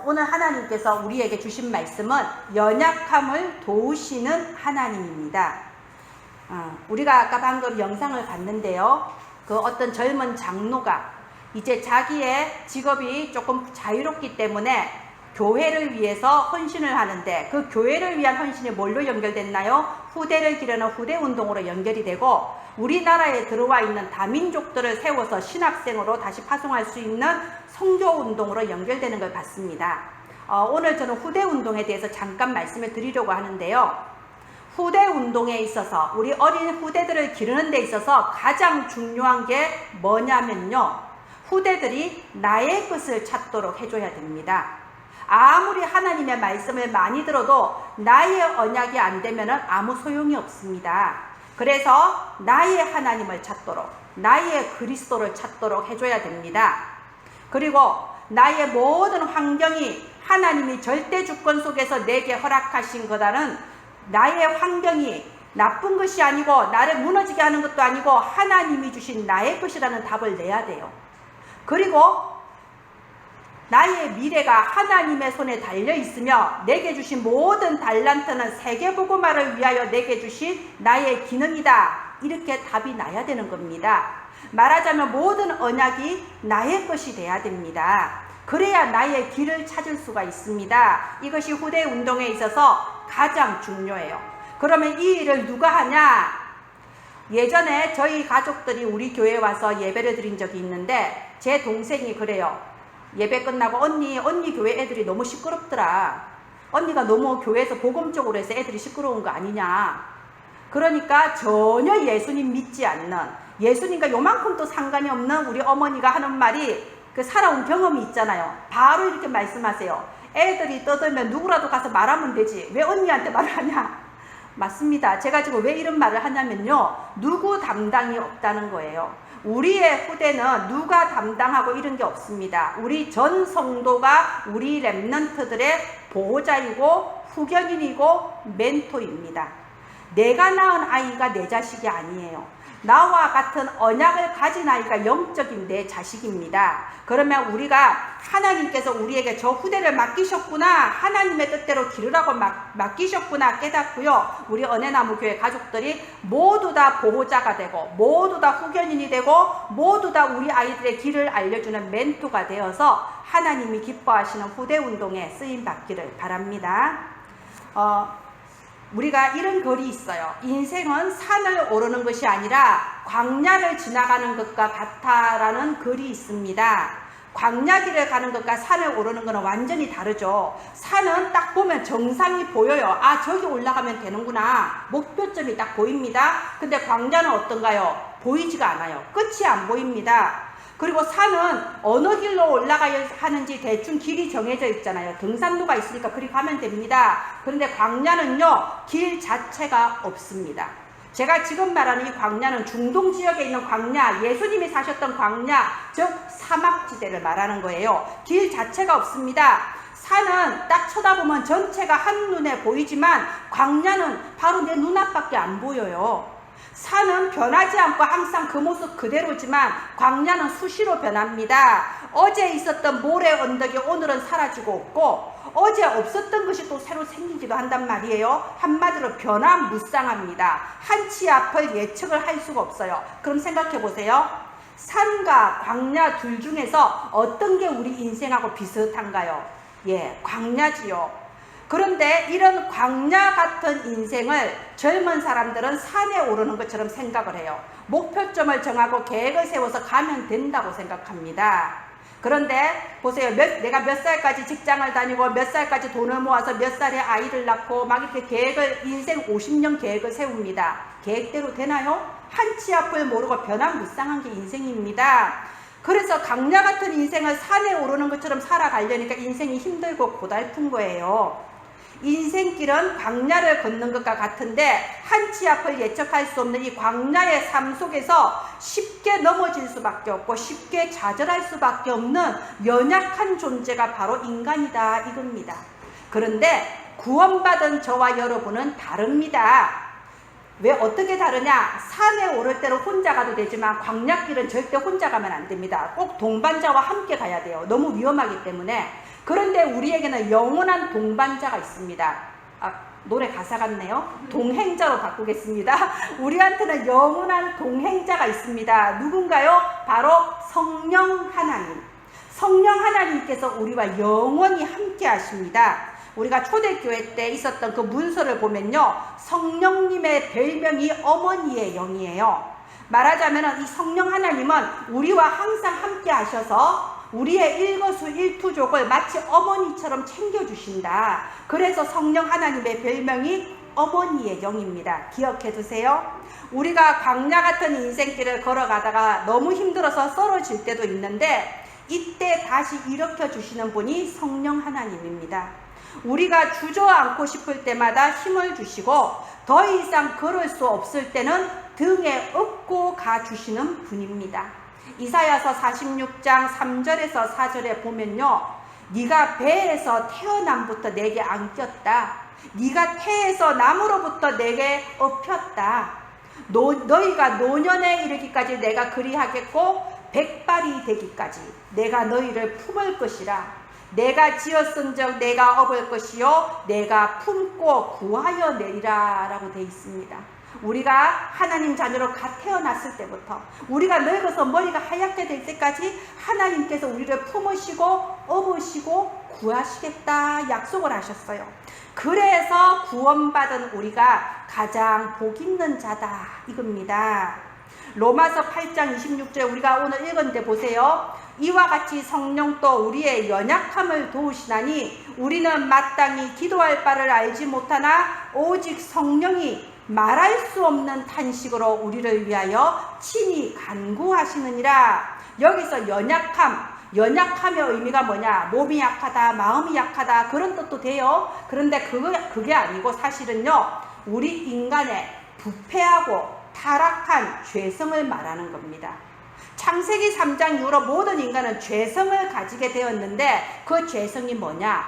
오늘 하나님께서 우리에게 주신 말씀은 연약함을 도우시는 하나님입니다. 우리가 아까 방금 영상을 봤는데요. 그 어떤 젊은 장로가 이제 자기의 직업이 조금 자유롭기 때문에 교회를 위해서 헌신을 하는데, 그 교회를 위한 헌신이 뭘로 연결됐나요? 후대를 기르는 후대운동으로 연결이 되고, 우리나라에 들어와 있는 다민족들을 세워서 신학생으로 다시 파송할 수 있는 성교운동으로 연결되는 걸 봤습니다. 오늘 저는 후대운동에 대해서 잠깐 말씀을 드리려고 하는데요. 후대운동에 있어서 우리 어린 후대들을 기르는 데 있어서 가장 중요한 게 뭐냐면요, 후대들이 나의 것을 찾도록 해줘야 됩니다. 아무리 하나님의 말씀을 많이 들어도 나의 언약이 안 되면 아무 소용이 없습니다. 그래서 나의 하나님을 찾도록, 나의 그리스도를 찾도록 해줘야 됩니다. 그리고 나의 모든 환경이 하나님이 절대 주권 속에서 내게 허락하신 거다는, 나의 환경이 나쁜 것이 아니고 나를 무너지게 하는 것도 아니고 하나님이 주신 나의 것이라는 답을 내야 돼요. 그리고 나의 미래가 하나님의 손에 달려 있으며 내게 주신 모든 달란트는 세계복음화를 위하여 내게 주신 나의 기능이다. 이렇게 답이 나야 되는 겁니다. 말하자면 모든 언약이 나의 것이 돼야 됩니다. 그래야 나의 길을 찾을 수가 있습니다. 이것이 후대 운동에 있어서 가장 중요해요. 그러면 이 일을 누가 하냐? 예전에 저희 가족들이 우리 교회에 와서 예배를 드린 적이 있는데, 제 동생이 그래요. 예배 끝나고 언니 교회 애들이 너무 시끄럽더라. 언니가 너무 교회에서 복음 쪽으로 해서 애들이 시끄러운 거 아니냐. 그러니까 전혀 예수님 믿지 않는, 예수님과 요만큼도 상관이 없는 우리 어머니가 하는 말이, 그 살아온 경험이 있잖아요. 바로 이렇게 말씀하세요. 애들이 떠들면 누구라도 가서 말하면 되지, 왜 언니한테 말을 하냐. 맞습니다. 제가 지금 왜 이런 말을 하냐면요, 누구 담당이 없다는 거예요. 우리의 후대는 누가 담당하고 이런 게 없습니다. 우리 전 성도가 우리 렘넌트들의 보호자이고 후견인이고 멘토입니다. 내가 낳은 아이가 내 자식이 아니에요. 나와 같은 언약을 가진 아이가 영적인 내 자식입니다. 그러면 우리가 하나님께서 우리에게 저 후대를 맡기셨구나, 하나님의 뜻대로 기르라고 맡기셨구나 깨닫고요, 우리 은혜나무교회 가족들이 모두 다 보호자가 되고 모두 다 후견인이 되고 모두 다 우리 아이들의 길을 알려주는 멘토가 되어서 하나님이 기뻐하시는 후대운동에 쓰임받기를 바랍니다. 우리가 이런 글이 있어요. 인생은 산을 오르는 것이 아니라 광야를 지나가는 것과 같다라는 글이 있습니다. 광야길을 가는 것과 산을 오르는 것은 완전히 다르죠. 산은 딱 보면 정상이 보여요. 아, 저기 올라가면 되는구나. 목표점이 딱 보입니다. 근데 광야는 어떤가요? 보이지가 않아요. 끝이 안 보입니다. 그리고 산은 어느 길로 올라가야 하는지 대충 길이 정해져 있잖아요. 등산로가 있으니까 그리 가면 됩니다. 그런데 광야는요, 길 자체가 없습니다. 제가 지금 말하는 이 광야는 중동 지역에 있는 광야, 예수님이 사셨던 광야, 즉 사막지대를 말하는 거예요. 길 자체가 없습니다. 산은 딱 쳐다보면 전체가 한눈에 보이지만 광야는 바로 내 눈앞밖에 안 보여요. 산은 변하지 않고 항상 그 모습 그대로지만 광야는 수시로 변합니다. 어제 있었던 모래 언덕이 오늘은 사라지고 없고 어제 없었던 것이 또 새로 생기기도 한단 말이에요. 한마디로 변화무쌍합니다. 한치 앞을 예측을 할 수가 없어요. 그럼 생각해 보세요. 산과 광야 둘 중에서 어떤 게 우리 인생하고 비슷한가요? 예, 광야지요. 그런데 이런 광야 같은 인생을 젊은 사람들은 산에 오르는 것처럼 생각을 해요. 목표점을 정하고 계획을 세워서 가면 된다고 생각합니다. 그런데 보세요. 내가 몇 살까지 직장을 다니고 몇 살까지 돈을 모아서 몇 살에 아이를 낳고 막 이렇게 계획을, 인생 50년 계획을 세웁니다. 계획대로 되나요? 한치 앞을 모르고 변화무쌍한 게 인생입니다. 그래서 광야 같은 인생을 산에 오르는 것처럼 살아가려니까 인생이 힘들고 고달픈 거예요. 인생길은 광야를 걷는 것과 같은데 한치 앞을 예측할 수 없는 이 광야의 삶 속에서 쉽게 넘어질 수밖에 없고 쉽게 좌절할 수밖에 없는 연약한 존재가 바로 인간이다 이겁니다. 그런데 구원받은 저와 여러분은 다릅니다. 왜 어떻게 다르냐? 산에 오를 때는 혼자 가도 되지만 광야길은 절대 혼자 가면 안 됩니다. 꼭 동반자와 함께 가야 돼요. 너무 위험하기 때문에. 그런데 우리에게는 영원한 동반자가 있습니다. 노래 가사 같네요. 동행자로 바꾸겠습니다. 우리한테는 영원한 동행자가 있습니다. 누군가요? 바로 성령 하나님. 성령 하나님께서 우리와 영원히 함께 하십니다. 우리가 초대교회 때 있었던 그 문서를 보면요, 성령님의 별명이 어머니의 영이에요. 말하자면 이 성령 하나님은 우리와 항상 함께 하셔서 우리의 일거수일투족을 마치 어머니처럼 챙겨주신다. 그래서 성령 하나님의 별명이 어머니의 영입니다. 기억해 두세요. 우리가 광야 같은 인생길을 걸어가다가 너무 힘들어서 쓰러질 때도 있는데 이때 다시 일으켜 주시는 분이 성령 하나님입니다. 우리가 주저앉고 싶을 때마다 힘을 주시고 더 이상 걸을 수 없을 때는 등에 업고 가주시는 분입니다. 이사야서 46장 3절에서 4절에 보면요, 네가 배에서 태어남부터 내게 안겼다. 네가 태에서 나무로부터 내게 업혔다. 너희가 노년에 이르기까지 내가 그리하겠고 백발이 되기까지 내가 너희를 품을 것이라. 내가 지었은즉 내가 업을 것이요 내가 품고 구하여 내리라 라고 되어 있습니다. 우리가 하나님 자녀로 갓 태어났을 때부터 우리가 늙어서 머리가 하얗게 될 때까지 하나님께서 우리를 품으시고 업으시고 구하시겠다 약속을 하셨어요. 그래서 구원받은 우리가 가장 복 있는 자다 이겁니다. 로마서 8장 26절 우리가 오늘 읽었는데 보세요. 이와 같이 성령도 우리의 연약함을 도우시나니 우리는 마땅히 기도할 바를 알지 못하나 오직 성령이 말할 수 없는 탄식으로 우리를 위하여 친히 간구하시느니라. 여기서 연약함의 의미가 뭐냐? 몸이 약하다, 마음이 약하다 그런 뜻도 돼요. 그런데 그게 아니고 사실은요, 우리 인간의 부패하고 타락한 죄성을 말하는 겁니다. 창세기 3장 이후로 모든 인간은 죄성을 가지게 되었는데 그 죄성이 뭐냐?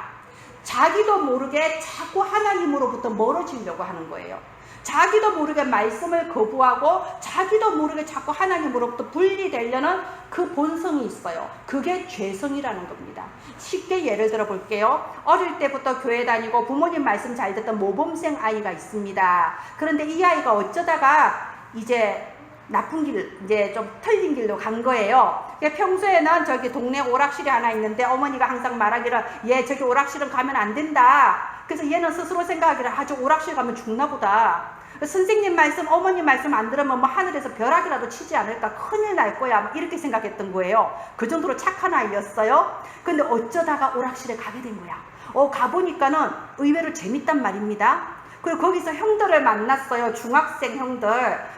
자기도 모르게 자꾸 하나님으로부터 멀어지려고 하는 거예요. 자기도 모르게 말씀을 거부하고 자기도 모르게 자꾸 하나님으로부터 분리되려는 그 본성이 있어요. 그게 죄성이라는 겁니다. 쉽게 예를 들어 볼게요. 어릴 때부터 교회 다니고 부모님 말씀 잘 듣던 모범생 아이가 있습니다. 그런데 이 아이가 어쩌다가 이제 나쁜 길, 이제 좀 틀린 길로 간 거예요. 평소에는 저기 동네 오락실이 하나 있는데 어머니가 항상 말하기를 얘 저기 오락실은 가면 안 된다. 그래서 얘는 스스로 생각하기를 저 오락실 가면 죽나 보다. 선생님 말씀, 어머니 말씀 안 들으면 뭐 하늘에서 벼락이라도 치지 않을까, 큰일 날 거야, 이렇게 생각했던 거예요. 그 정도로 착한 아이였어요. 근데 어쩌다가 오락실에 가게 된 거야. 가보니까는 의외로 재밌단 말입니다. 그리고 거기서 형들을 만났어요. 중학생 형들.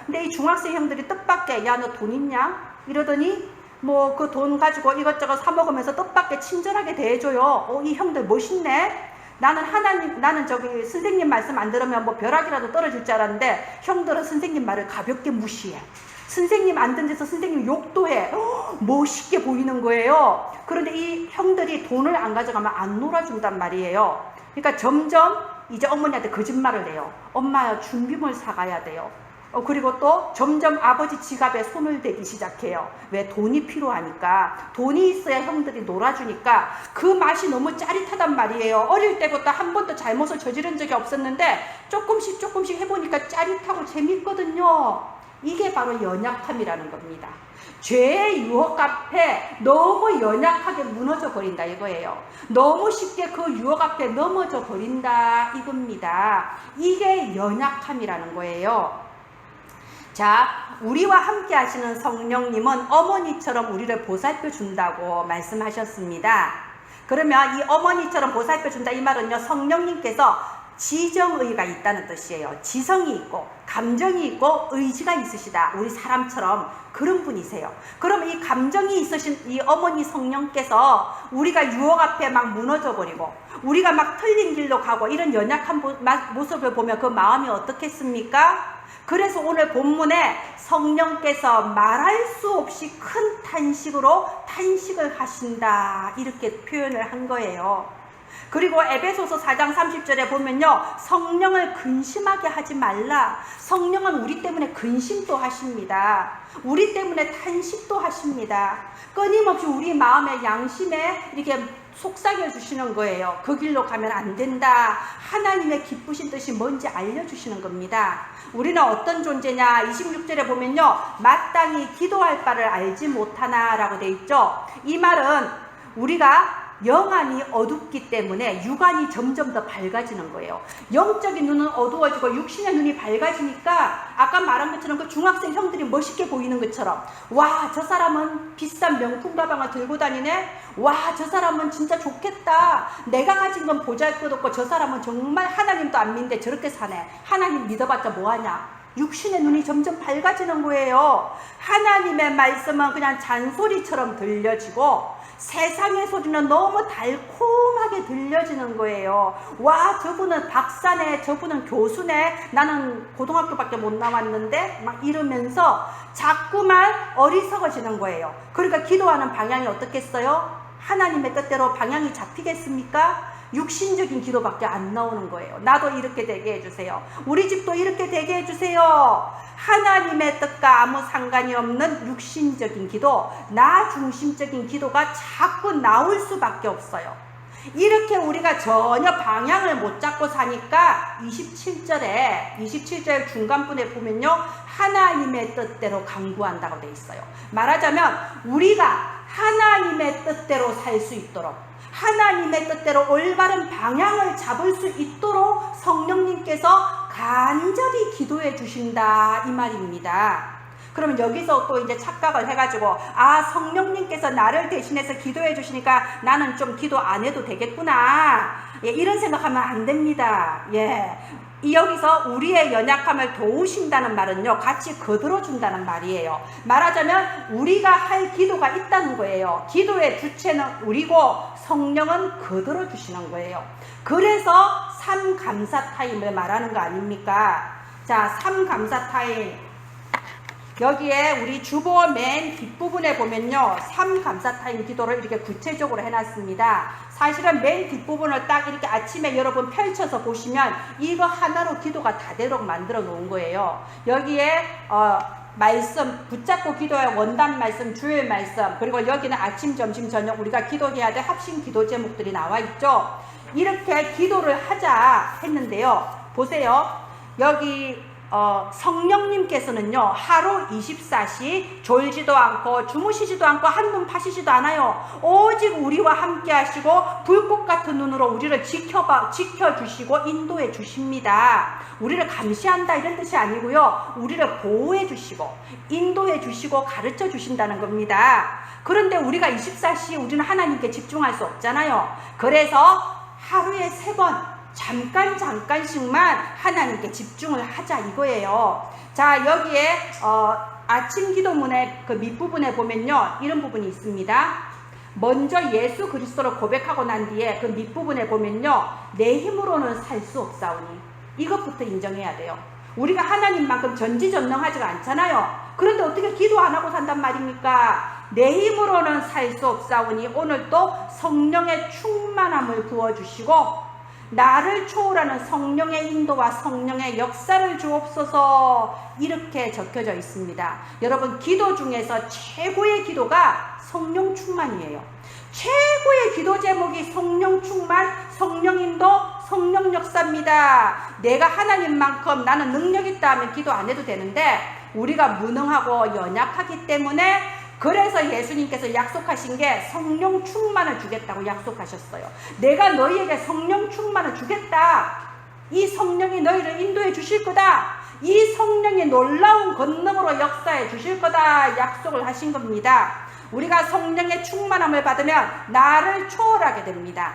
근데 이 중학생 형들이 뜻밖의 야 너 돈 있냐? 이러더니 뭐 그 돈 가지고 이것저것 사 먹으면서 뜻밖의 친절하게 대해줘요. 이 형들 멋있네. 나는 저기 선생님 말씀 안 들으면 뭐 벼락이라도 떨어질 줄 알았는데 형들은 선생님 말을 가볍게 무시해. 선생님 안 듣는 데서 선생님 욕도 해. 멋있게 보이는 거예요. 그런데 이 형들이 돈을 안 가져가면 안 놀아준단 말이에요. 그러니까 점점 이제 어머니한테 거짓말을 해요. 엄마 준비물 사가야 돼요. 그리고 또 점점 아버지 지갑에 손을 대기 시작해요. 왜? 돈이 필요하니까. 돈이 있어야 형들이 놀아주니까 그 맛이 너무 짜릿하단 말이에요. 어릴 때부터 한 번도 잘못을 저지른 적이 없었는데 조금씩 해보니까 짜릿하고 재밌거든요. 이게 바로 연약함이라는 겁니다. 죄의 유혹 앞에 너무 연약하게 무너져 버린다 이거예요. 너무 쉽게 그 유혹 앞에 넘어져 버린다 이겁니다. 이게 연약함이라는 거예요. 자, 우리와 함께 하시는 성령님은 어머니처럼 우리를 보살펴 준다고 말씀하셨습니다. 그러면 이 어머니처럼 보살펴 준다 이 말은요, 성령님께서 지정의가 있다는 뜻이에요. 지성이 있고 감정이 있고 의지가 있으시다. 우리 사람처럼 그런 분이세요. 그럼 이 감정이 있으신 이 어머니 성령께서 우리가 유혹 앞에 막 무너져 버리고 우리가 막 틀린 길로 가고 이런 연약한 모습을 보면 그 마음이 어떻겠습니까? 그래서 오늘 본문에 성령께서 말할 수 없이 큰 탄식을 하신다 이렇게 표현을 한 거예요. 그리고 에베소서 4장 30절에 보면요, 성령을 근심하게 하지 말라. 성령은 우리 때문에 근심도 하십니다. 우리 때문에 탄식도 하십니다. 끊임없이 우리 마음의 양심에 이렇게 속삭여 주시는 거예요. 그 길로 가면 안 된다. 하나님의 기쁘신 뜻이 뭔지 알려주시는 겁니다. 우리는 어떤 존재냐? 26절에 보면요, 마땅히 기도할 바를 알지 못하나 라고 돼 있죠. 이 말은 우리가 영안이 어둡기 때문에 육안이 점점 더 밝아지는 거예요. 영적인 눈은 어두워지고 육신의 눈이 밝아지니까 아까 말한 것처럼 그 중학생 형들이 멋있게 보이는 것처럼, 와, 저 사람은 비싼 명품 가방을 들고 다니네. 와, 저 사람은 진짜 좋겠다. 내가 가진 건 보잘것없고 저 사람은 정말 하나님도 안 믿는데 저렇게 사네. 하나님 믿어봤자 뭐하냐. 육신의 눈이 점점 밝아지는 거예요. 하나님의 말씀은 그냥 잔소리처럼 들려지고 세상의 소리는 너무 달콤하게 들려지는 거예요. 와, 저분은 박사네, 저분은 교수네, 나는 고등학교밖에 못 나왔는데 막 이러면서 자꾸만 어리석어지는 거예요. 그러니까 기도하는 방향이 어떻겠어요? 하나님의 뜻대로 방향이 잡히겠습니까? 육신적인 기도밖에 안 나오는 거예요. 나도 이렇게 되게 해주세요. 우리 집도 이렇게 되게 해주세요. 하나님의 뜻과 아무 상관이 없는 육신적인 기도, 나 중심적인 기도가 자꾸 나올 수밖에 없어요. 이렇게 우리가 전혀 방향을 못 잡고 사니까 27절 중간부분에 보면요, 하나님의 뜻대로 강구한다고 돼 있어요. 말하자면 우리가 하나님의 뜻대로 살 수 있도록, 하나님의 뜻대로 올바른 방향을 잡을 수 있도록 성령님께서 간절히 기도해 주신다, 이 말입니다. 그러면 여기서 또 이제 착각을 해가지고, 아, 성령님께서 나를 대신해서 기도해 주시니까 나는 좀 기도 안 해도 되겠구나, 예, 이런 생각하면 안 됩니다. 예. 여기서 우리의 연약함을 도우신다는 말은요, 같이 거들어 준다는 말이에요. 말하자면 우리가 할 기도가 있다는 거예요. 기도의 주체는 우리고 성령은 거들어 주시는 거예요. 그래서 삼감사 타임을 말하는 거 아닙니까? 자, 삼감사 타임, 여기에 우리 주보 맨 뒷부분에 보면요, 삼감사 타임 기도를 이렇게 구체적으로 해놨습니다. 사실은 맨 뒷부분을 딱 이렇게 아침에 여러분 펼쳐서 보시면 이거 하나로 기도가 다 되도록 만들어 놓은 거예요. 여기에 말씀 붙잡고 기도의 원단 말씀, 주일 말씀, 그리고 여기는 아침, 점심, 저녁 우리가 기도해야 될 합심 기도 제목들이 나와 있죠. 이렇게 기도를 하자 했는데요, 보세요. 여기 성령님께서는요, 하루 24시 졸지도 않고 주무시지도 않고 한눈 파시지도 않아요. 오직 우리와 함께 하시고 불꽃 같은 눈으로 우리를 지켜주시고 인도해 주십니다. 우리를 감시한다 이런 뜻이 아니고요, 우리를 보호해 주시고 인도해 주시고 가르쳐 주신다는 겁니다. 그런데 우리가 24시 우리는 하나님께 집중할 수 없잖아요. 그래서 하루에 3번 잠깐씩만 하나님께 집중을 하자 이거예요. 자, 여기에 아침 기도문의 그 밑부분에 보면요, 이런 부분이 있습니다. 먼저 예수 그리스도를 고백하고 난 뒤에 그 밑부분에 보면요, 내 힘으로는 살 수 없사오니, 이것부터 인정해야 돼요. 우리가 하나님만큼 전지전능하지가 않잖아요. 그런데 어떻게 기도 안 하고 산단 말입니까? 내 힘으로는 살 수 없사오니 오늘도 성령의 충만함을 부어주시고 나를 초월하는 성령의 인도와 성령의 역사를 주옵소서, 이렇게 적혀져 있습니다. 여러분, 기도 중에서 최고의 기도가 성령 충만이에요. 최고의 기도 제목이 성령 충만, 성령 인도, 성령 역사입니다. 내가 하나님만큼 나는 능력 있다 하면 기도 안 해도 되는데 우리가 무능하고 연약하기 때문에, 그래서 예수님께서 약속하신 게 성령 충만을 주겠다고 약속하셨어요. 내가 너희에게 성령 충만을 주겠다. 이 성령이 너희를 인도해 주실 거다. 이 성령이 놀라운 권능으로 역사해 주실 거다 약속을 하신 겁니다. 우리가 성령의 충만함을 받으면 나를 초월하게 됩니다.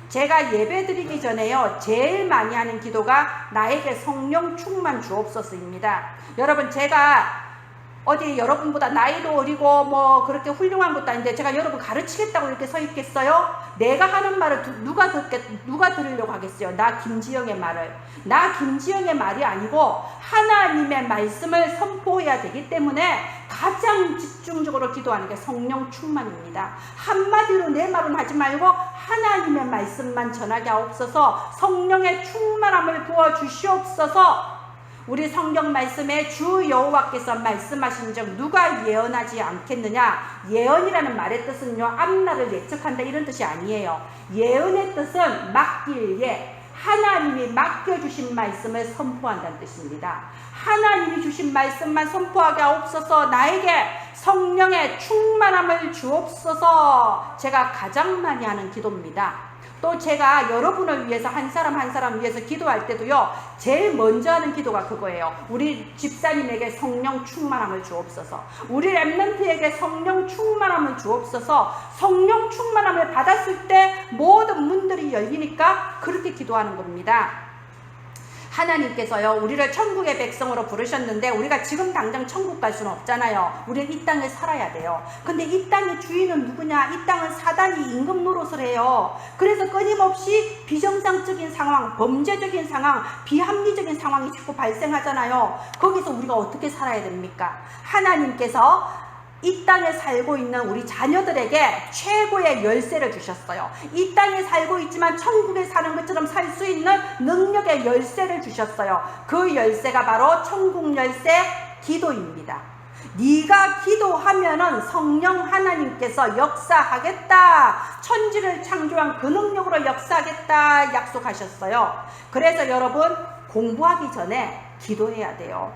제가 예배 드리기 전에요, 제일 많이 하는 기도가 나에게 성령 충만 주옵소서입니다. 여러분, 제가 어디 여러분보다 나이도 어리고 뭐 그렇게 훌륭한 것도 아닌데 제가 여러분 가르치겠다고 이렇게 서 있겠어요? 내가 하는 말을 누가 들으려고 하겠어요? 나 김지영의 말을. 나 김지영의 말이 아니고 하나님의 말씀을 선포해야 되기 때문에 가장 집중적으로 기도하는 게 성령 충만입니다. 한마디로 내 말은 하지 말고 하나님의 말씀만 전하게 하옵소서, 성령의 충만함을 부어 주시옵소서. 우리 성경 말씀에 주 여호와께서 말씀하신 즉 누가 예언하지 않겠느냐. 예언이라는 말의 뜻은요, 앞날을 예측한다 이런 뜻이 아니에요. 예언의 뜻은 맡길 예, 하나님이 맡겨주신 말씀을 선포한다는 뜻입니다. 하나님이 주신 말씀만 선포하게 하옵소서. 나에게 성령의 충만함을 주옵소서. 제가 가장 많이 하는 기도입니다. 또 제가 여러분을 위해서 한 사람 한 사람 위해서 기도할 때도요, 제일 먼저 하는 기도가 그거예요. 우리 집사님에게 성령 충만함을 주옵소서. 우리 렘넌트에게 성령 충만함을 주옵소서. 성령 충만함을 받았을 때 모든 문들이 열리니까 그렇게 기도하는 겁니다. 하나님께서요, 우리를 천국의 백성으로 부르셨는데 우리가 지금 당장 천국 갈 수는 없잖아요. 우리는 이 땅에 살아야 돼요. 근데 이 땅의 주인은 누구냐? 이 땅은 사단이 임금 노릇을 해요. 그래서 끊임없이 비정상적인 상황, 범죄적인 상황, 비합리적인 상황이 자꾸 발생하잖아요. 거기서 우리가 어떻게 살아야 됩니까? 하나님께서 이 땅에 살고 있는 우리 자녀들에게 최고의 열쇠를 주셨어요. 이 땅에 살고 있지만 천국에 사는 것처럼 살 수 있는 능력의 열쇠를 주셨어요. 그 열쇠가 바로 천국 열쇠, 기도입니다. 네가 기도하면은 성령 하나님께서 역사하겠다. 천지를 창조한 그 능력으로 역사하겠다 약속하셨어요. 그래서 여러분, 공부하기 전에 기도해야 돼요.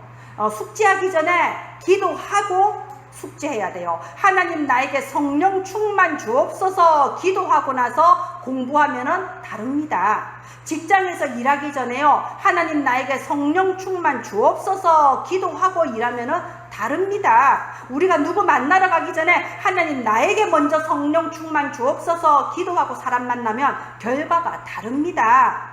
숙제하기 전에 기도하고 숙제해야 돼요. 하나님 나에게 성령 충만 주옵소서. 기도하고 나서 공부하면은 다릅니다. 직장에서 일하기 전에요, 하나님 나에게 성령 충만 주옵소서. 기도하고 일하면은 다릅니다. 우리가 누구 만나러 가기 전에 하나님 나에게 먼저 성령 충만 주옵소서. 기도하고 사람 만나면 결과가 다릅니다.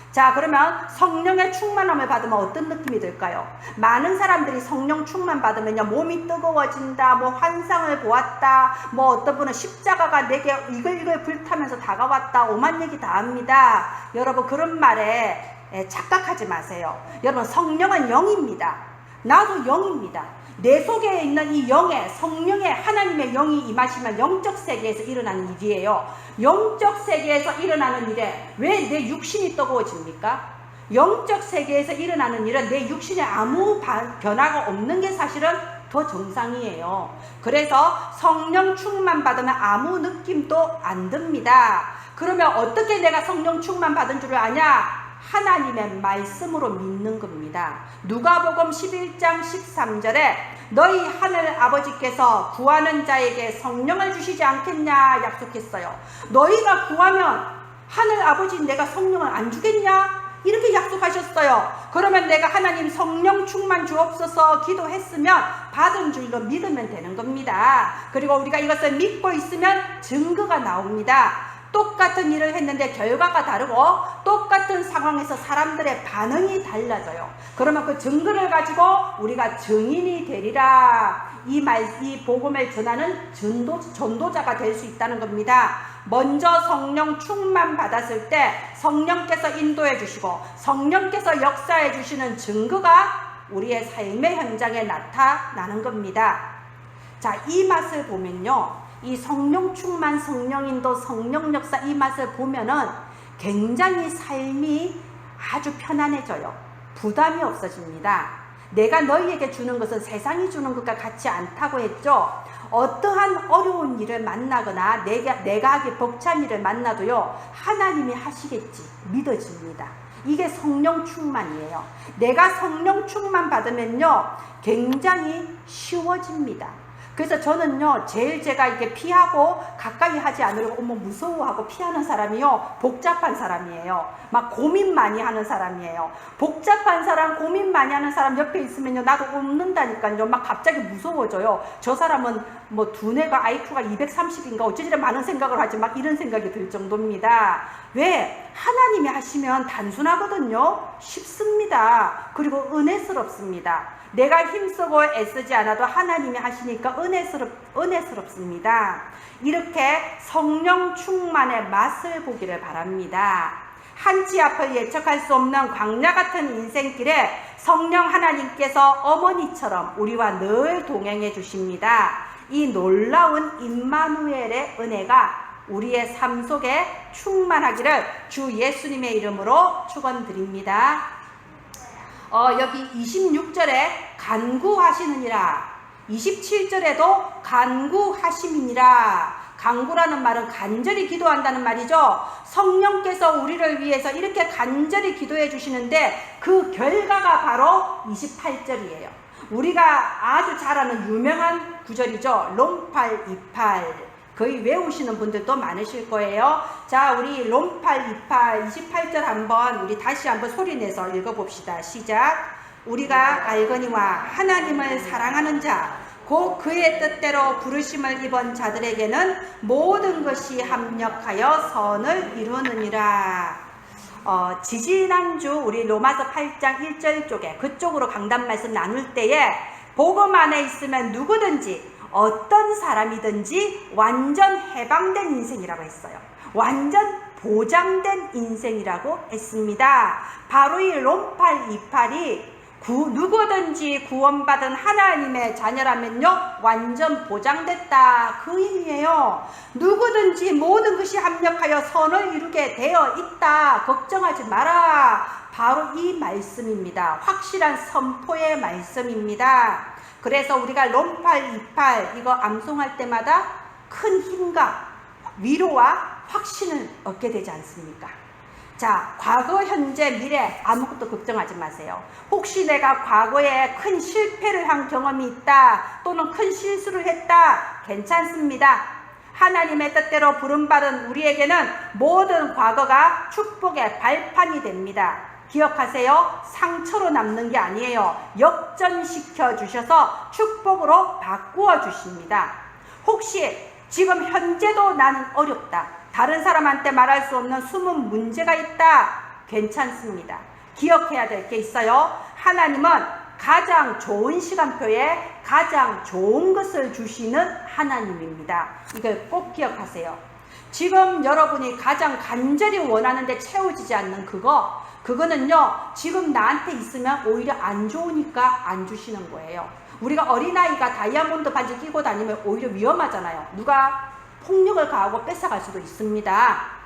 자, 그러면 성령의 충만함을 받으면 어떤 느낌이 들까요? 많은 사람들이 성령 충만 받으면요, 몸이 뜨거워진다, 뭐 환상을 보았다, 뭐 어떤 분은 십자가가 내게 이글이글 불타면서 다가왔다, 오만 얘기 다 합니다. 여러분, 그런 말에 착각하지 마세요. 여러분, 성령은 영입니다. 나도 영입니다. 내 속에 있는 이 영의, 성령의 하나님의 영이 임하시면 영적 세계에서 일어나는 일이에요. 영적 세계에서 일어나는 일에 왜 내 육신이 뜨거워집니까? 영적 세계에서 일어나는 일은 내 육신에 아무 변화가 없는 게 사실은 더 정상이에요. 그래서 성령 충만 받으면 아무 느낌도 안 듭니다. 그러면 어떻게 내가 성령 충만 받은 줄 아냐? 하나님의 말씀으로 믿는 겁니다. 누가복음 11장 13절에 너희 하늘 아버지께서 구하는 자에게 성령을 주시지 않겠냐 약속했어요. 너희가 구하면 하늘 아버지 내가 성령을 안 주겠냐? 이렇게 약속하셨어요. 그러면 내가 하나님 성령 충만 주옵소서 기도했으면 받은 줄로 믿으면 되는 겁니다. 그리고 우리가 이것을 믿고 있으면 증거가 나옵니다. 똑같은 일을 했는데 결과가 다르고 똑같은 상황에서 사람들의 반응이 달라져요. 그러면 그 증거를 가지고 우리가 증인이 되리라. 이 복음을 전하는 전도자가 될 수 있다는 겁니다. 먼저 성령 충만 받았을 때 성령께서 인도해 주시고 성령께서 역사해 주시는 증거가 우리의 삶의 현장에 나타나는 겁니다. 자, 이 맛을 보면요, 이 성령 충만, 성령 인도, 성령 역사 이 맛을 보면은 굉장히 삶이 아주 편안해져요. 부담이 없어집니다. 내가 너희에게 주는 것은 세상이 주는 것과 같지 않다고 했죠. 어떠한 어려운 일을 만나거나 내가 하기 벅찬 일을 만나도요, 하나님이 하시겠지 믿어집니다. 이게 성령 충만이에요. 내가 성령 충만 받으면요, 굉장히 쉬워집니다. 그래서 저는요, 제일 제가 이렇게 피하고 가까이 하지 않으려고 어머 무서워하고 피하는 사람이요, 복잡한 사람이에요. 막 고민 많이 하는 사람이에요. 복잡한 사람, 고민 많이 하는 사람 옆에 있으면요, 나도 웃는다니까요. 막 갑자기 무서워져요. 저 사람은 뭐 두뇌가 IQ가 230인가 어쩌지래 많은 생각을 하지, 막 이런 생각이 들 정도입니다. 왜? 하나님이 하시면 단순하거든요. 쉽습니다. 그리고 은혜스럽습니다. 내가 힘쓰고 애쓰지 않아도 하나님이 하시니까 은혜스럽습니다. 이렇게 성령 충만의 맛을 보기를 바랍니다. 한치 앞을 예측할 수 없는 광야 같은 인생길에 성령 하나님께서 어머니처럼 우리와 늘 동행해 주십니다. 이 놀라운 임마누엘의 은혜가 우리의 삶 속에 충만하기를 주 예수님의 이름으로 축원드립니다. 여기 26절에 간구하시느니라, 27절에도 간구하심이니라. 간구라는 말은 간절히 기도한다는 말이죠. 성령께서 우리를 위해서 이렇게 간절히 기도해 주시는데 그 결과가 바로 28절이에요. 우리가 아주 잘 아는 유명한 구절이죠. 롬팔 28. 거의 외우시는 분들도 많으실 거예요. 자, 우리 롬팔 28, 28절 한번 우리 다시 한번 소리내서 읽어봅시다. 시작. 우리가 알거니와 하나님을 사랑하는 자 곧 그의 뜻대로 부르심을 입은 자들에게는 모든 것이 합력하여 선을 이루느니라. 지지난주 우리 로마서 8장 1절 쪽에 그쪽으로 강단 말씀 나눌 때에 복음 안에 있으면 누구든지 어떤 사람이든지 완전 해방된 인생이라고 했어요. 완전 보장된 인생이라고 했습니다. 바로 이 롬팔 28이 누구든지 구원받은 하나님의 자녀라면요 완전 보장됐다 그 의미예요. 누구든지 모든 것이 합력하여 선을 이루게 되어 있다, 걱정하지 마라. 바로 이 말씀입니다. 확실한 선포의 말씀입니다. 그래서 우리가 롬팔 28 이거 암송할 때마다 큰 힘과 위로와 확신을 얻게 되지 않습니까? 자, 과거, 현재, 미래 아무것도 걱정하지 마세요. 혹시 내가 과거에 큰 실패를 한 경험이 있다 또는 큰 실수를 했다, 괜찮습니다. 하나님의 뜻대로 부름받은 우리에게는 모든 과거가 축복의 발판이 됩니다. 기억하세요. 상처로 남는 게 아니에요. 역전시켜 주셔서 축복으로 바꾸어 주십니다. 혹시 지금 현재도 나는 어렵다, 다른 사람한테 말할 수 없는 숨은 문제가 있다, 괜찮습니다. 기억해야 될 게 있어요. 하나님은 가장 좋은 시간표에 가장 좋은 것을 주시는 하나님입니다. 이걸 꼭 기억하세요. 지금 여러분이 가장 간절히 원하는데 채워지지 않는 그거는요 지금 나한테 있으면 오히려 안 좋으니까 안 주시는 거예요. 우리가 어린아이가 다이아몬드 반지 끼고 다니면 오히려 위험하잖아요. 누가 폭력을 가하고 뺏어갈 수도 있습니다.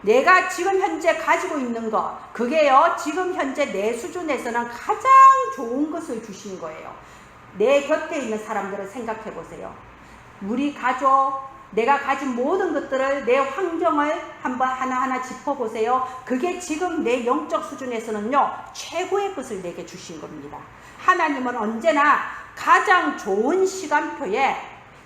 내가 지금 현재 가지고 있는 것, 그게요 지금 현재 내 수준에서는 가장 좋은 것을 주신 거예요. 내 곁에 있는 사람들을 생각해 보세요. 우리 가족, 내가 가진 모든 것들을, 내 환경을 한번 하나하나 짚어보세요. 그게 지금 내 영적 수준에서는요 최고의 것을 내게 주신 겁니다. 하나님은 언제나 가장 좋은 시간표에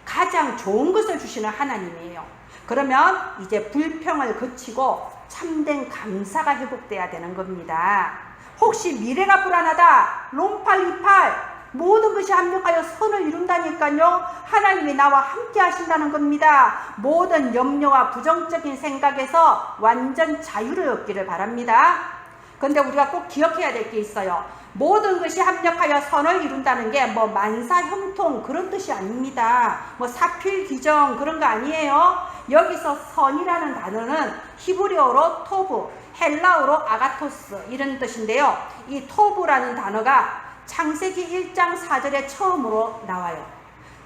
가장 좋은 것을 주시는 하나님이에요. 그러면 이제 불평을 그치고 참된 감사가 회복돼야 되는 겁니다. 혹시 미래가 불안하다, 롬팔 28 모든 것이 합력하여 선을 이룬다니까요. 하나님이 나와 함께 하신다는 겁니다. 모든 염려와 부정적인 생각에서 완전 자유를 얻기를 바랍니다. 그런데 우리가 꼭 기억해야 될 게 있어요. 모든 것이 합력하여 선을 이룬다는 게 뭐 만사 형통 그런 뜻이 아닙니다. 뭐 사필 귀정 그런 거 아니에요. 여기서 선이라는 단어는 히브리어로 토브, 헬라어로 아가토스 이런 뜻인데요. 이 토브라는 단어가 창세기 1장 4절에 처음으로 나와요.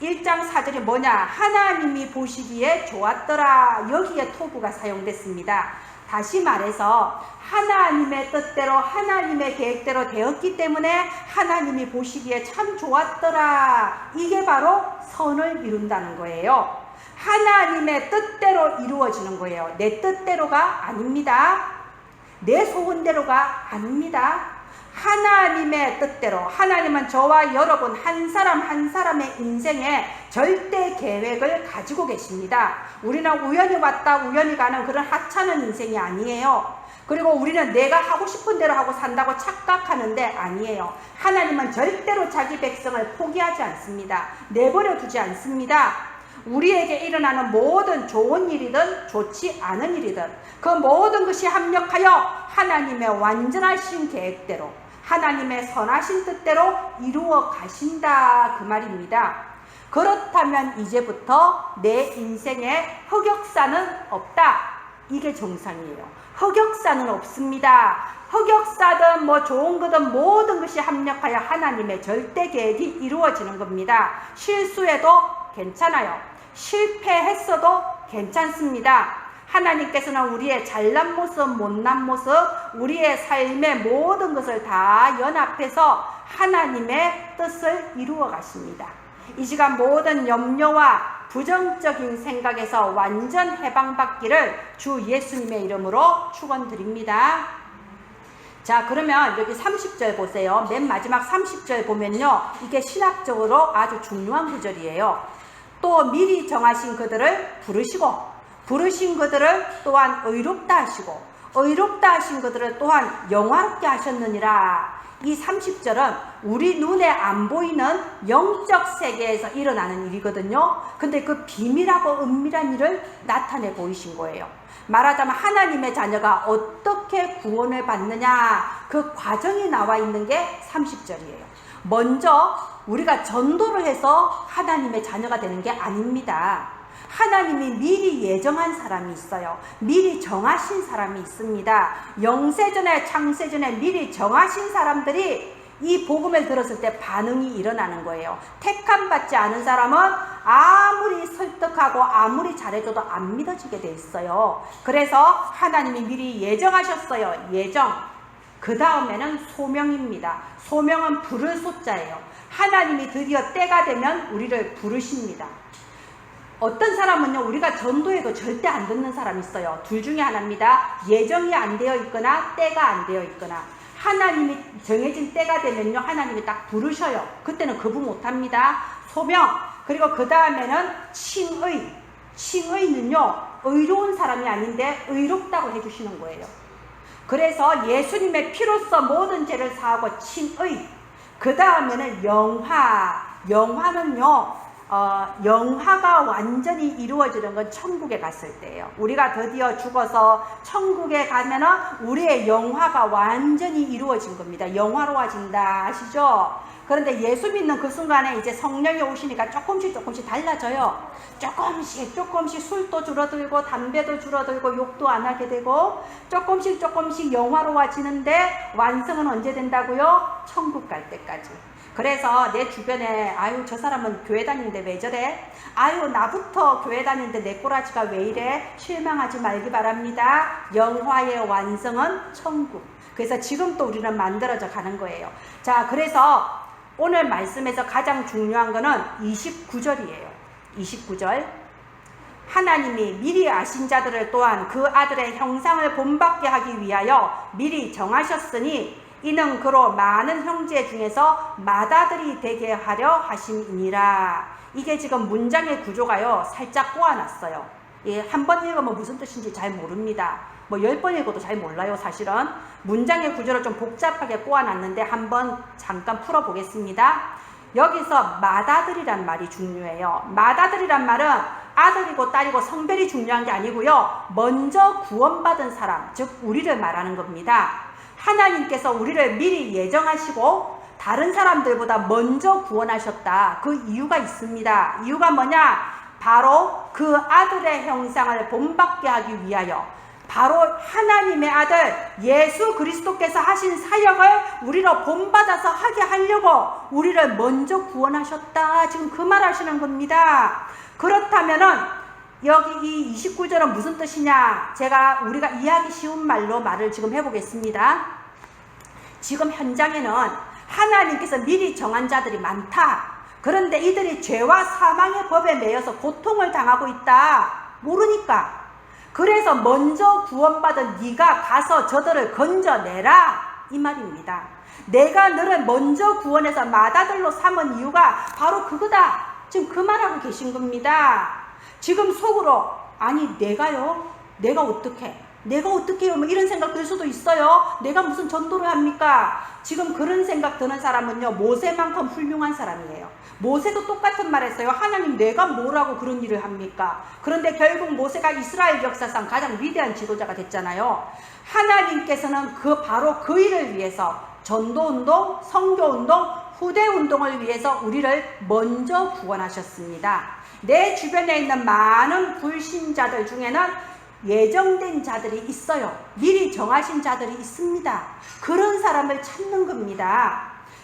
1장 4절이 뭐냐? 하나님이 보시기에 좋았더라. 여기에 토브가 사용됐습니다. 다시 말해서 하나님의 뜻대로 하나님의 계획대로 되었기 때문에 하나님이 보시기에 참 좋았더라. 이게 바로 선을 이룬다는 거예요. 하나님의 뜻대로 이루어지는 거예요. 내 뜻대로가 아닙니다. 내 소원대로가 아닙니다. 하나님의 뜻대로. 하나님은 저와 여러분 한 사람 한 사람의 인생에 절대 계획을 가지고 계십니다. 우리는 우연히 왔다 우연히 가는 그런 하찮은 인생이 아니에요. 그리고 우리는 내가 하고 싶은 대로 하고 산다고 착각하는데 아니에요. 하나님은 절대로 자기 백성을 포기하지 않습니다. 내버려 두지 않습니다. 우리에게 일어나는 모든 좋은 일이든 좋지 않은 일이든 그 모든 것이 합력하여 하나님의 완전하신 계획대로, 하나님의 선하신 뜻대로 이루어 가신다 그 말입니다. 그렇다면 이제부터 내 인생에 흑역사는 없다. 이게 정상이에요. 흑역사는 없습니다. 흑역사든 뭐 좋은 거든 모든 것이 합력하여 하나님의 절대 계획이 이루어지는 겁니다. 실수해도 괜찮아요. 실패했어도 괜찮습니다. 하나님께서는 우리의 잘난 모습, 못난 모습, 우리의 삶의 모든 것을 다 연합해서 하나님의 뜻을 이루어 가십니다. 이 시간 모든 염려와 부정적인 생각에서 완전 해방받기를 주 예수님의 이름으로 축원드립니다. 자, 그러면 여기 30절 보세요. 맨 마지막 30절 보면요, 이게 신학적으로 아주 중요한 구절이에요. 또 미리 정하신 그들을 부르시고, 부르신 그들을 또한 의롭다 하시고, 의롭다 하신 그들을 또한 영화롭게 하셨느니라. 이 30절은 우리 눈에 안 보이는 영적 세계에서 일어나는 일이거든요. 근데 그 비밀하고 은밀한 일을 나타내 보이신 거예요. 말하자면 하나님의 자녀가 어떻게 구원을 받느냐, 그 과정이 나와 있는 게 30절이에요. 먼저 우리가 전도를 해서 하나님의 자녀가 되는 게 아닙니다. 하나님이 미리 예정한 사람이 있어요. 미리 정하신 사람이 있습니다. 영세전에 창세전에 미리 정하신 사람들이 이 복음을 들었을 때 반응이 일어나는 거예요. 택함 받지 않은 사람은 아무리 설득하고 아무리 잘해줘도 안 믿어지게 돼 있어요. 그래서 하나님이 미리 예정하셨어요. 예정. 그 다음에는 소명입니다. 소명은 부를 소자예요. 하나님이 드디어 때가 되면 우리를 부르십니다. 어떤 사람은요, 우리가 전도해도 절대 안 듣는 사람이 있어요. 둘 중에 하나입니다. 예정이 안 되어 있거나 때가 안 되어 있거나. 하나님이 정해진 때가 되면요, 하나님이 딱 부르셔요. 그때는 거부 못합니다. 소명. 그리고 그 다음에는 칭의. 칭의는요, 의로운 사람이 아닌데 의롭다고 해주시는 거예요. 그래서 예수님의 피로써 모든 죄를 사하고 칭의. 그 다음에는 영화. 영화는요, 영화가 완전히 이루어지는 건 천국에 갔을 때예요. 우리가 드디어 죽어서 천국에 가면은 우리의 영화가 완전히 이루어진 겁니다. 영화로워진다 아시죠? 그런데 예수 믿는 그 순간에 이제 성령이 오시니까 조금씩 달라져요. 조금씩 술도 줄어들고 담배도 줄어들고 욕도 안 하게 되고 조금씩 영화로워지는데 완성은 언제 된다고요? 천국 갈 때까지. 그래서 내 주변에 아유 저 사람은 교회 다니는데 왜 저래? 아유 나부터 교회 다니는데 내 꼬라지가 왜 이래? 실망하지 말기 바랍니다. 영화의 완성은 천국. 그래서 지금 또 우리는 만들어져 가는 거예요. 자, 그래서 오늘 말씀에서 가장 중요한 거는 29절이에요. 29절. 하나님이 미리 아신 자들을 또한 그 아들의 형상을 본받게 하기 위하여 미리 정하셨으니 이는 그로 많은 형제 중에서 맏아들이 되게 하려 하심이니라. 이게 지금 문장의 구조가요, 살짝 꼬아놨어요. 예, 한 번 읽으면 무슨 뜻인지 잘 모릅니다. 뭐 10번 읽어도 잘 몰라요, 사실은. 문장의 구조를 좀 복잡하게 꼬아놨는데 한번 잠깐 풀어보겠습니다. 여기서 맏아들이란 말이 중요해요. 맏아들이란 말은 아들이고 딸이고 성별이 중요한 게 아니고요, 먼저 구원받은 사람, 즉 우리를 말하는 겁니다. 하나님께서 우리를 미리 예정하시고 다른 사람들보다 먼저 구원하셨다. 그 이유가 있습니다. 이유가 뭐냐? 바로 그 아들의 형상을 본받게 하기 위하여, 바로 하나님의 아들 예수 그리스도께서 하신 사역을 우리로 본받아서 하게 하려고 우리를 먼저 구원하셨다. 지금 그 말 하시는 겁니다. 그렇다면은 여기 이 29절은 무슨 뜻이냐? 우리가 이해하기 쉬운 말로 말을 지금 해보겠습니다. 지금 현장에는 하나님께서 미리 정한 자들이 많다. 그런데 이들이 죄와 사망의 법에 매여서 고통을 당하고 있다. 모르니까. 그래서 먼저 구원받은 네가 가서 저들을 건져내라. 이 말입니다. 내가 너를 먼저 구원해서 맏아들로 삼은 이유가 바로 그거다. 지금 그 말하고 계신 겁니다. 지금 속으로 아니 내가요? 내가 어떻게 해요? 뭐 이런 생각 들 수도 있어요. 내가 무슨 전도를 합니까? 지금 그런 생각 드는 사람은요, 모세만큼 훌륭한 사람이에요. 모세도 똑같은 말 했어요. 하나님 내가 뭐라고 그런 일을 합니까? 그런데 결국 모세가 이스라엘 역사상 가장 위대한 지도자가 됐잖아요. 하나님께서는 바로 그 일을 위해서 전도운동, 선교운동, 후대운동을 위해서 우리를 먼저 구원하셨습니다. 내 주변에 있는 많은 불신자들 중에는 예정된 자들이 있어요. 미리 정하신 자들이 있습니다. 그런 사람을 찾는 겁니다.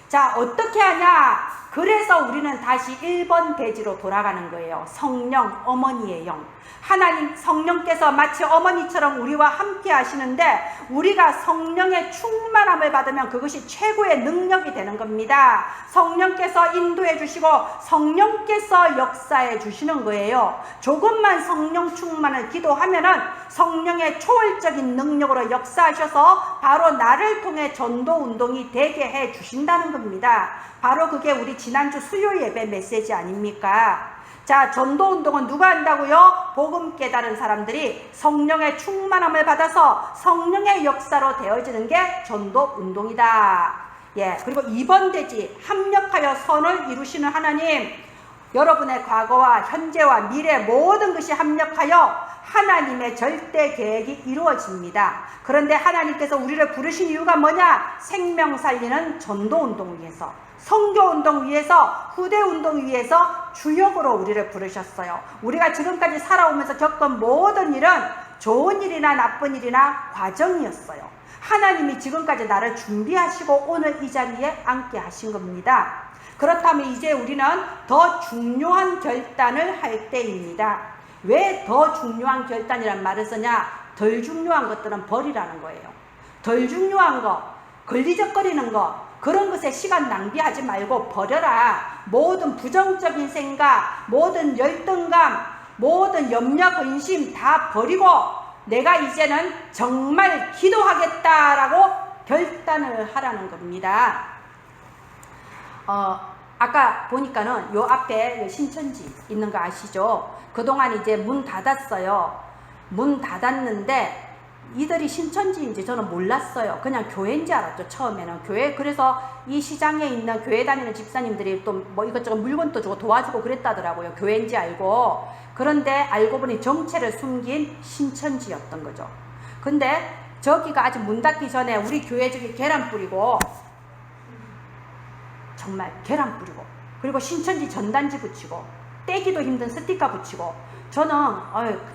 자, 어떻게 하냐? 그래서 우리는 다시 1번 대지로 돌아가는 거예요. 성령, 어머니의 영. 하나님 성령께서 마치 어머니처럼 우리와 함께 하시는데, 우리가 성령의 충만함을 받으면 그것이 최고의 능력이 되는 겁니다. 성령께서 인도해 주시고 성령께서 역사해 주시는 거예요. 조금만 성령 충만을 기도하면은 성령의 초월적인 능력으로 역사하셔서 바로 나를 통해 전도 운동이 되게 해 주신다는 겁니다. 바로 그게 우리 지난주 수요 예배 메시지 아닙니까? 자, 전도 운동은 누가 한다고요? 복음 깨달은 사람들이 성령의 충만함을 받아서 성령의 역사로 되어지는 게 전도 운동이다. 예, 그리고 2번 대지, 합력하여 선을 이루시는 하나님. 여러분의 과거와 현재와 미래 모든 것이 합력하여 하나님의 절대 계획이 이루어집니다. 그런데 하나님께서 우리를 부르신 이유가 뭐냐? 생명 살리는 전도 운동 위해서, 선교 운동 위해서, 후대 운동 위해서 주역으로 우리를 부르셨어요. 우리가 지금까지 살아오면서 겪은 모든 일은 좋은 일이나 나쁜 일이나 과정이었어요. 하나님이 지금까지 나를 준비하시고 오늘 이 자리에 앉게 하신 겁니다. 그렇다면 이제 우리는 더 중요한 결단을 할 때입니다. 왜 더 중요한 결단이란 말을 쓰냐? 덜 중요한 것들은 버리라는 거예요. 덜 중요한 거, 걸리적거리는 거, 그런 것에 시간 낭비하지 말고 버려라. 모든 부정적인 생각, 모든 열등감, 모든 염려, 근심 다 버리고 내가 이제는 정말 기도하겠다라고 결단을 하라는 겁니다. 아까 보니까는 요 앞에 신천지 있는 거 아시죠? 그동안 이제 문 닫았어요. 문 닫았는데 이들이 신천지인지 저는 몰랐어요. 그냥 교회인지 알았죠, 처음에는. 교회, 그래서 이 시장에 있는 교회 다니는 집사님들이 또 뭐 이것저것 물건도 주고 도와주고 그랬다더라고요. 교회인지 알고. 그런데 알고 보니 정체를 숨긴 신천지였던 거죠. 근데 저기가 아직 문 닫기 전에 우리 교회 저기 계란 뿌리고, 정말 계란 뿌리고, 그리고 신천지 전단지 붙이고, 떼기도 힘든 스티커 붙이고, 저는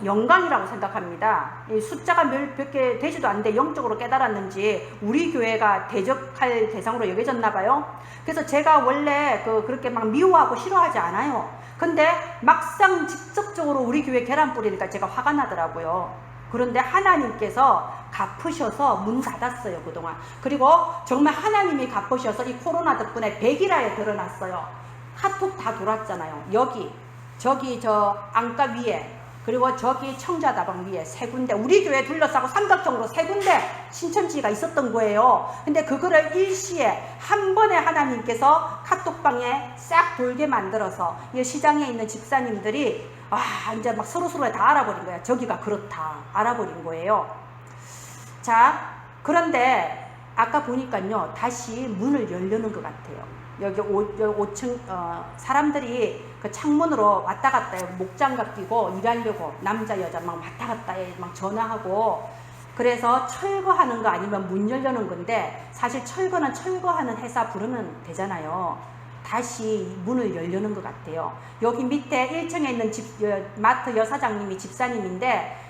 영광이라고 생각합니다. 이 숫자가 몇 개 되지도 않는데 영적으로 깨달았는지 우리 교회가 대적할 대상으로 여겨졌나 봐요. 그래서 제가 원래 그렇게 막 미워하고 싫어하지 않아요. 근데 막상 직접적으로 우리 교회 계란 뿌리니까 제가 화가 나더라고요. 그런데 하나님께서 갚으셔서 문 닫았어요, 그동안. 그리고 정말 하나님이 갚으셔서 이 코로나 덕분에 100일화에 드러났어요. 카톡 다 돌았잖아요. 여기, 저기 저 안가 위에, 그리고 저기 청자다방 위에 세 군데, 우리 교회 둘러싸고 삼각형으로 세 군데 신천지가 있었던 거예요. 근데 그거를 일시에 한 번에 하나님께서 카톡방에 싹 돌게 만들어서 이 시장에 있는 집사님들이 이제 막 서로서로 다 알아버린 거야. 저기가 그렇다 알아버린 거예요. 자, 그런데 아까 보니까요, 다시 문을 열려는 것 같아요. 여기 5층 사람들이 그 창문으로 왔다 갔다 해요. 목장갑 끼고 일하려고, 남자 여자 막 왔다 갔다 해, 막 전화하고. 그래서 철거하는 거 아니면 문 열려는 건데, 사실 철거는 철거하는 회사 부르면 되잖아요. 다시 문을 열려는 것 같아요. 여기 밑에 1층에 있는 마트 여사장님이 집사님인데,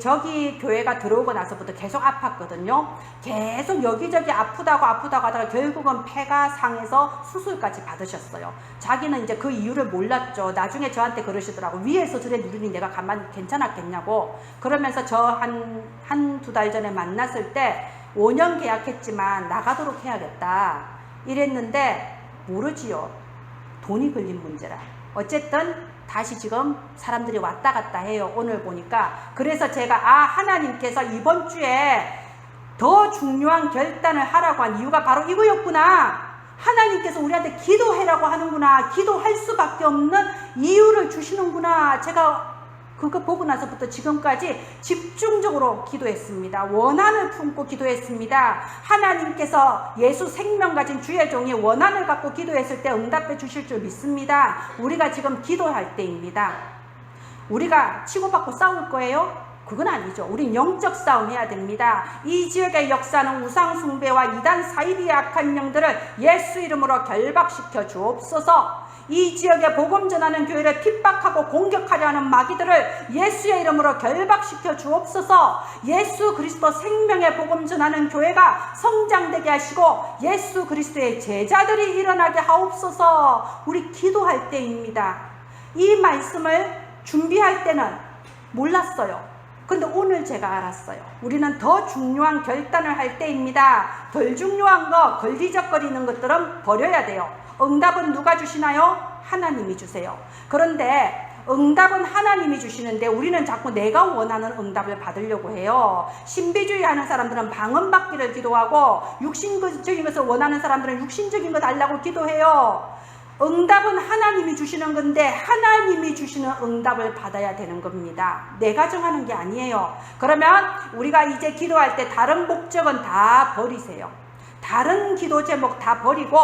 저기 교회가 들어오고 나서부터 계속 아팠거든요. 계속 여기저기 아프다고 하다가 결국은 폐가 상해서 수술까지 받으셨어요. 자기는 이제 그 이유를 몰랐죠. 나중에 저한테 그러시더라고. 위에서 저래 누르니 내가 가만히 괜찮았겠냐고. 그러면서 저 한두 달 전에 만났을 때 5년 계약했지만 나가도록 해야겠다 이랬는데, 모르지요. 돈이 걸린 문제라. 어쨌든 다시 지금 사람들이 왔다 갔다 해요. 오늘 보니까. 그래서 제가 하나님께서 이번 주에 더 중요한 결단을 하라고 한 이유가 바로 이거였구나. 하나님께서 우리한테 기도해라고 하는구나. 기도할 수밖에 없는 이유를 주시는구나. 제가 그거 보고 나서부터 지금까지 집중적으로 기도했습니다. 원한을 품고 기도했습니다. 하나님께서 예수 생명 가진 주의 종이 원한을 갖고 기도했을 때 응답해 주실 줄 믿습니다. 우리가 지금 기도할 때입니다. 우리가 치고받고 싸울 거예요? 그건 아니죠. 우린 영적 싸움 해야 됩니다. 이 지역의 역사는 우상 숭배와 이단 사이비의 악한 영들을 예수 이름으로 결박시켜 주옵소서. 이 지역에 복음 전하는 교회를 핍박하고 공격하려 하는 마귀들을 예수의 이름으로 결박시켜 주옵소서. 예수 그리스도 생명의 복음 전하는 교회가 성장되게 하시고 예수 그리스도의 제자들이 일어나게 하옵소서. 우리 기도할 때입니다. 이 말씀을 준비할 때는 몰랐어요. 근데 오늘 제가 알았어요. 우리는 더 중요한 결단을 할 때입니다. 덜 중요한 거, 걸리적거리는 것들은 버려야 돼요. 응답은 누가 주시나요? 하나님이 주세요. 그런데 응답은 하나님이 주시는데 우리는 자꾸 내가 원하는 응답을 받으려고 해요. 신비주의 하는 사람들은 방언받기를 기도하고, 육신적인 것을 원하는 사람들은 육신적인 것 달라고 기도해요. 응답은 하나님이 주시는 건데 하나님이 주시는 응답을 받아야 되는 겁니다. 내가 정하는 게 아니에요. 그러면 우리가 이제 기도할 때 다른 목적은 다 버리세요. 다른 기도 제목 다 버리고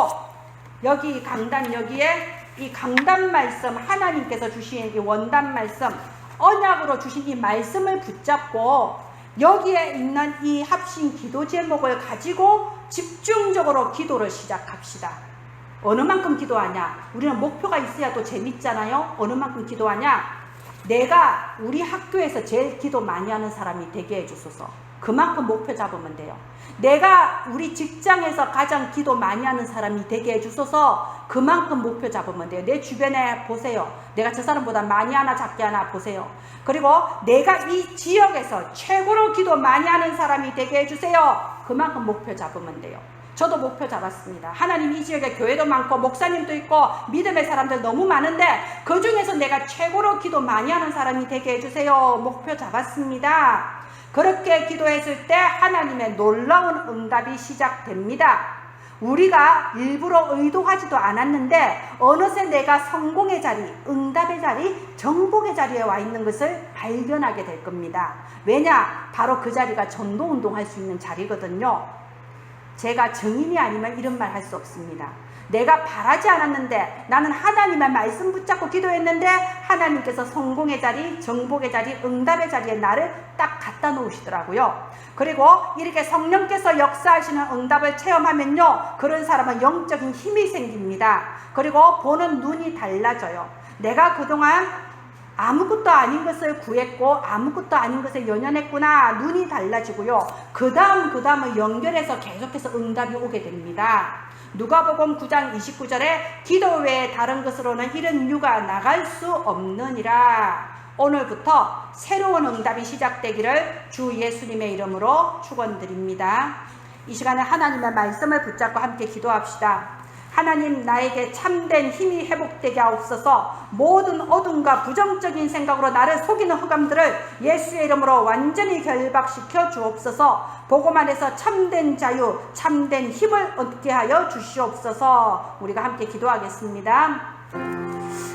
여기 강단, 여기에 이 강단 말씀, 하나님께서 주신 이 원단 말씀, 언약으로 주신 이 말씀을 붙잡고 여기에 있는 이 합심 기도 제목을 가지고 집중적으로 기도를 시작합시다. 어느 만큼 기도하냐? 우리는 목표가 있어야 또 재밌잖아요. 어느 만큼 기도하냐? 내가 우리 학교에서 제일 기도 많이 하는 사람이 되게 해주소서. 그만큼 목표 잡으면 돼요. 내가 우리 직장에서 가장 기도 많이 하는 사람이 되게 해주소서. 그만큼 목표 잡으면 돼요. 내 주변에 보세요. 내가 저 사람보다 많이 하나 작게 하나 보세요. 그리고 내가 이 지역에서 최고로 기도 많이 하는 사람이 되게 해주세요. 그만큼 목표 잡으면 돼요. 저도 목표 잡았습니다. 하나님 이 지역에 교회도 많고 목사님도 있고 믿음의 사람들 너무 많은데 그 중에서 내가 최고로 기도 많이 하는 사람이 되게 해주세요. 목표 잡았습니다. 그렇게 기도했을 때 하나님의 놀라운 응답이 시작됩니다. 우리가 일부러 의도하지도 않았는데 어느새 내가 성공의 자리, 응답의 자리, 정복의 자리에 와 있는 것을 발견하게 될 겁니다. 왜냐? 바로 그 자리가 전도운동 할 수 있는 자리거든요. 제가 증인이 아니면 이런 말 할 수 없습니다. 내가 바라지 않았는데 나는 하나님의 말씀 붙잡고 기도했는데 하나님께서 성공의 자리, 정복의 자리, 응답의 자리에 나를 딱 갖다 놓으시더라고요. 그리고 이렇게 성령께서 역사하시는 응답을 체험하면요, 그런 사람은 영적인 힘이 생깁니다. 그리고 보는 눈이 달라져요. 내가 그동안 아무것도 아닌 것을 구했고 아무것도 아닌 것에 연연했구나. 눈이 달라지고요. 그 다음을 연결해서 계속해서 응답이 오게 됩니다. 누가복음 9장 29절에 기도 외에 다른 것으로는 이런 유가 나갈 수 없느니라. 오늘부터 새로운 응답이 시작되기를 주 예수님의 이름으로 축원드립니다. 이 시간에 하나님의 말씀을 붙잡고 함께 기도합시다. 하나님, 나에게 참된 힘이 회복되게 하옵소서. 모든 어둠과 부정적인 생각으로 나를 속이는 흑암들을 예수의 이름으로 완전히 결박시켜 주옵소서. 복음 안에서 참된 자유, 참된 힘을 얻게 하여 주시옵소서. 우리가 함께 기도하겠습니다.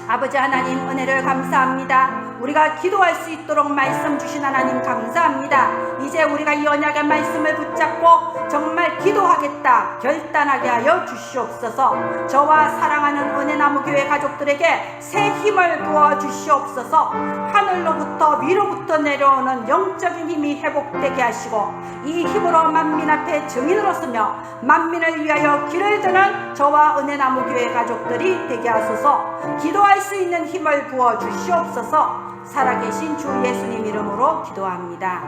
아버지 하나님, 은혜를 감사합니다. 우리가 기도할 수 있도록 말씀 주신 하나님 감사합니다. 이제 우리가 이 언약의 말씀을 붙잡고 정말 기도하겠다 결단하게 하여 주시옵소서. 저와 사랑하는 은혜나무교회 가족들에게 새 힘을 부어 주시옵소서. 하늘로부터 위로부터 내려오는 영적인 힘이 회복되게 하시고 이 힘으로 만민 앞에 증인으로 서며 만민을 위하여 길을 드는 저와 은혜나무교회 가족들이 되게 하소서. 기도할 수 있는 힘을 부어 주시옵소서. 살아계신 주 예수님 이름으로 기도합니다.